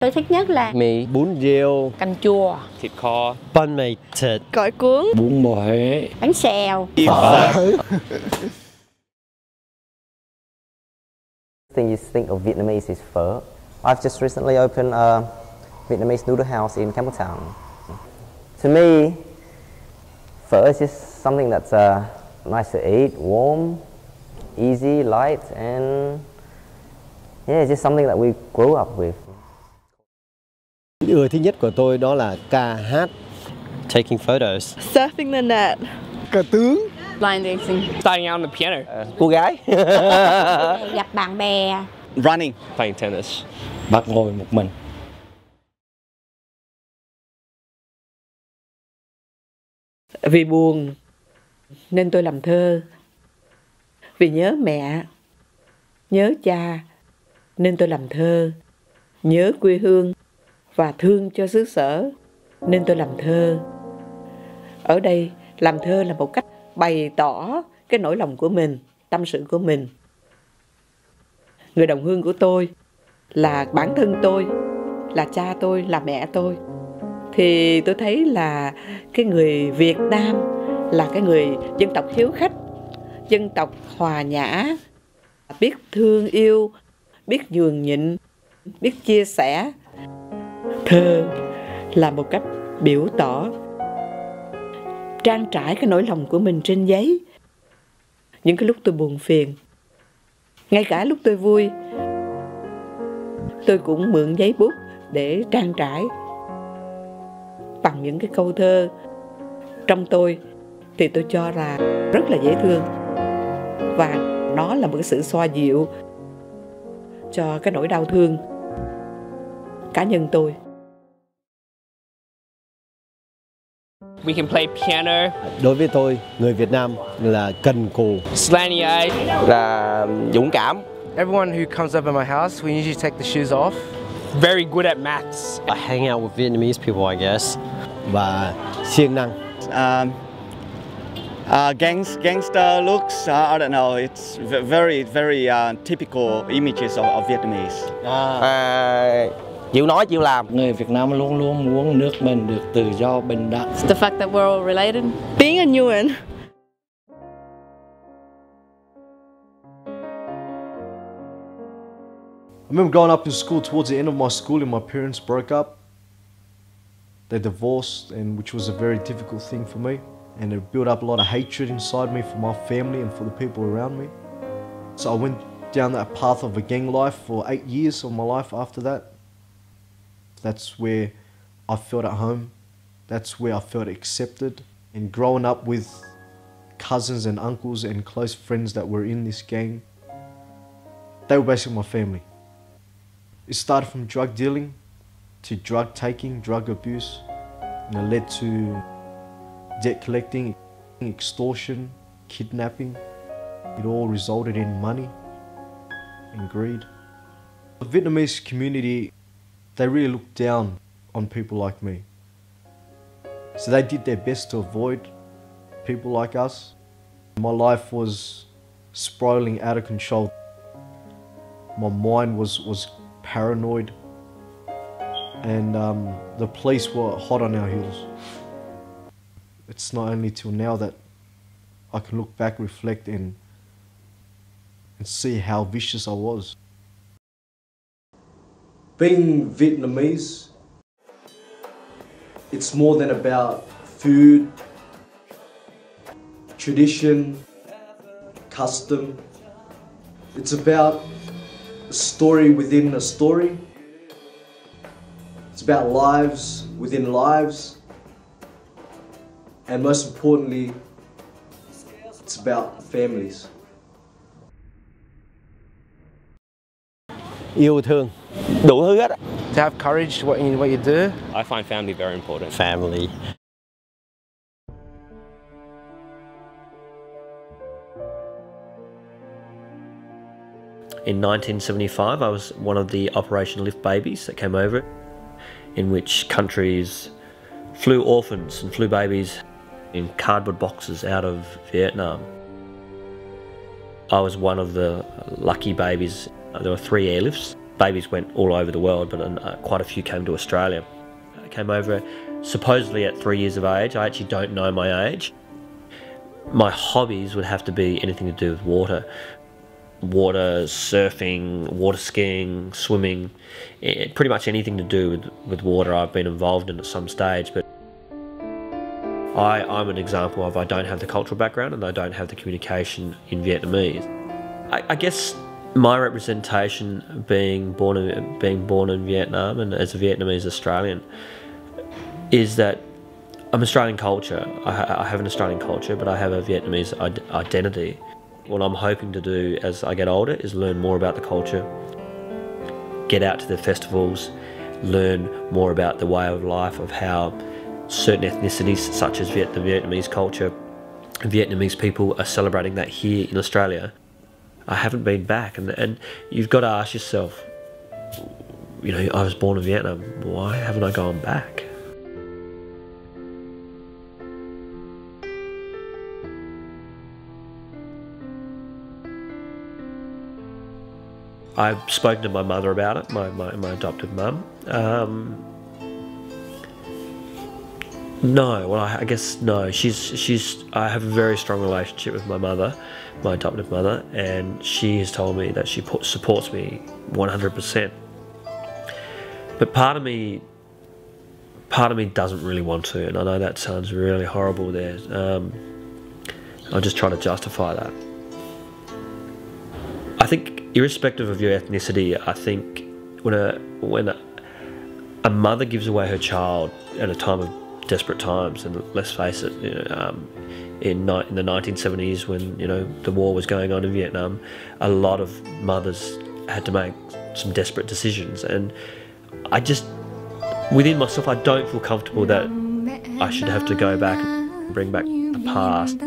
Tôi thích nhất là mì, bún riêu, canh chua, thịt kho, bánh mì thịt, gỏi cuốn, bún bò Huế, bánh xèo. Thing you think of Vietnamese is phở. I've just recently opened a Vietnamese noodle house in Campbelltown. To me, phở is just something that's nice to eat, warm, easy, light, and yeah, it's just something that we grew up with. Ưa thích nhất của tôi đó là ca hát, taking photos, surfing the net, cờ tướng, Line dancing. starting out on the piano, cô gái, Gặp bạn bè. running, playing tennis. bác ngồi một mình. Vì buồn nên tôi làm thơ. Vì nhớ mẹ, nhớ cha nên tôi làm thơ. Nhớ quê hương và thương cho xứ sở nên tôi làm thơ. Ở đây làm thơ là một cách bày tỏ cái nỗi lòng của mình, tâm sự của mình. Người đồng hương của tôi là bản thân tôi, là cha tôi, là mẹ tôi. Thì tôi thấy là cái người Việt Nam là cái người dân tộc hiếu khách, dân tộc hòa nhã, biết thương yêu, biết nhường nhịn, biết chia sẻ. Thơ là một cách biểu tỏ, trang trải cái nỗi lòng của mình trên giấy. Những cái lúc tôi buồn phiền, ngay cả lúc tôi vui, tôi cũng mượn giấy bút để trang trải bằng những cái câu thơ. Trong tôi thì tôi cho là rất là dễ thương, và nó là một cái sự xoa dịu cho cái nỗi đau thương cá nhân tôi. We can play piano, đối với tôi, người Việt Nam là cần cù, slania, là dũng cảm. Everyone who comes over my house, we usually take the shoes off. very good at maths. I hang out with Vietnamese people, I guess. Và siêng năng. Gangster looks, I don't know, it's very typical images of Vietnamese. Chịu nói, chịu làm. Người Việt Nam luôn luôn muốn nước mình được tự do, bình đẳng. the fact that we're all related. Being a Nguyen. I remember growing up in school, towards the end of my schooling, my parents broke up. They divorced, and which was a very difficult thing for me. And it built up a lot of hatred inside me for my family and for the people around me. So I went down that path of a gang life for 8 years of my life after that. That's where I felt at home. That's where I felt accepted. And growing up with cousins and uncles and close friends that were in this gang, they were basically my family. It started from drug dealing to drug taking, drug abuse, and it led to debt collecting, extortion, kidnapping. It all resulted in money and greed. The Vietnamese community, they really looked down on people like me. So they did their best to avoid people like us. My life was spiraling out of control. My mind was paranoid, and the police were hot on our heels. It's not only till now that I can look back, reflect, and see how vicious I was. Being Vietnamese, it's more than about food, tradition, custom. It's about a story within a story. It's about lives within lives. And most importantly, it's about families. Yêu thương, đủ thứ hết. To have courage what you do. I find family very important. Family. In 1975, I was one of the Operation Lift babies that came over, in which countries flew orphans and flew babies in cardboard boxes out of Vietnam. I was one of the lucky babies. There were 3 airlifts. babies went all over the world, but quite a few came to Australia. I came over supposedly at 3 years of age. I actually don't know my age. My hobbies would have to be anything to do with water. Water, surfing, water skiing, swimming, pretty much anything to do with water I've been involved in at some stage. But I'm an example of I don't have the cultural background and I don't have the communication in Vietnamese. I guess my representation being born in Vietnam and as a Vietnamese Australian is that I'm Australian culture. I have an Australian culture, but I have a Vietnamese identity. What I'm hoping to do as I get older is learn more about the culture, get out to the festivals, learn more about the way of life of how certain ethnicities such as the Vietnamese culture and Vietnamese people are celebrating that here in Australia. I haven't been back, and you've got to ask yourself, you know, I was born in Vietnam, why haven't I gone back? I've spoken to my mother about it, my adopted mum. No, well, I guess no. I have a very strong relationship with my mother, my adoptive mother, and she has told me that she supports me 100%. But part of me doesn't really want to, and I know that sounds really horrible there. I'll just try to justify that. I think, irrespective of your ethnicity, I think when a mother gives away her child at a time of desperate times, and let's face it, you know, in the 1970s when, you know, the war was going on in Vietnam, a lot of mothers had to make some desperate decisions, and I just, within myself, I don't feel comfortable that I should have to go back and bring back the past.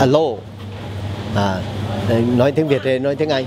Alo, nói tiếng Việt hay nói tiếng Anh?